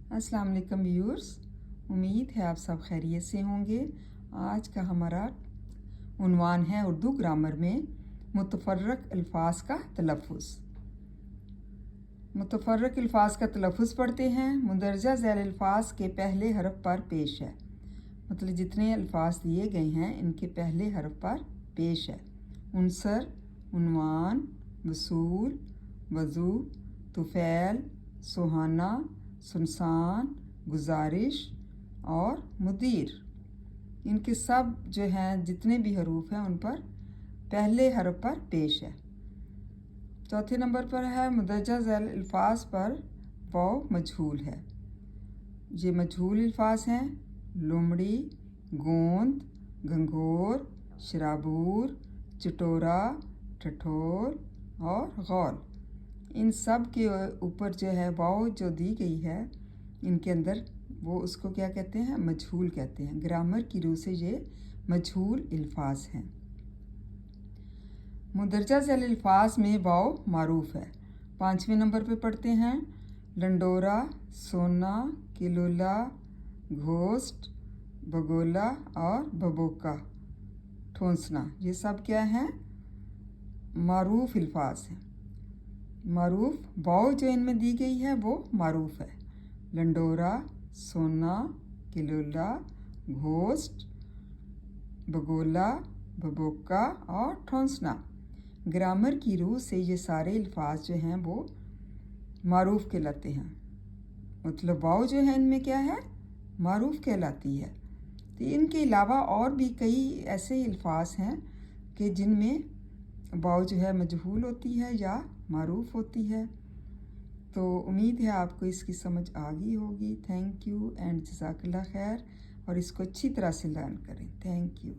अस्सलाम वालेकुम व्यूअर्स, उम्मीद है आप सब खैरियत से होंगे। आज का हमारा उन्वान है उर्दू ग्रामर में मुतफर्रक अल्फाज का तलफ़ुज़। मुतफर्रक अल्फाज का तलफ़ुज़ पढ़ते हैं। मुंदरजा ज़ैल अल्फाज के पहले हरफ पर पेश है, मतलब जितने अल्फाज दिए गए हैं इनके पहले हरफ पर पेश है। उनसर, उन्वान, वसूल, वज़ू, तुफ़ैल, सुहाना, सुनसान, गुजारिश और मुदीर, इनके सब जो हैं जितने भी हरूफ हैं उन पर पहले हरफ पर पेश है। चौथे नंबर पर है मुंदरजा ज़ैल अल्फाज पर वाव मजहूल है। ये मजहूल अल्फाज हैं लोमड़ी, गोंद, गंगोर, शराबूर, चटोरा, ठठोर और गौल। इन सब के ऊपर जो है वाव जो दी गई है इनके अंदर, वो उसको क्या कहते हैं? मजहूल कहते हैं। ग्रामर की रूह से ये मजहूल अल्फाज हैं। मुंदरजा ज़ैल अल्फाज में वाव मारूफ है। 5वें नंबर पे पढ़ते हैं लंडोरा, सोना, किलोला, घोस्ट, बगोला और बबोका, ठोंसना। ये सब क्या हैं? मारूफ अल्फाज हैं। मारूफ वाव जो इनमें दी गई है वो मारूफ है। लंडोरा, सोना, किलोला, घोस्ट, बगोला, बबोका और ठोंसना। ग्रामर की रूह से ये सारे अल्फाज जो हैं वो मारूफ कहलाते हैं, मतलब वाव जो है इनमें क्या है? मारूफ कहलाती है। तो इनके अलावा और भी कई ऐसे अल्फाज हैं कि जिनमें वाव जो है मजहूल होती है या मारूफ होती है। तो उम्मीद है आपको इसकी समझ आ गई होगी। थैंक यू एंड जज़ाकल्लाह खैर, और इसको अच्छी तरह से लर्न करें। Thank you.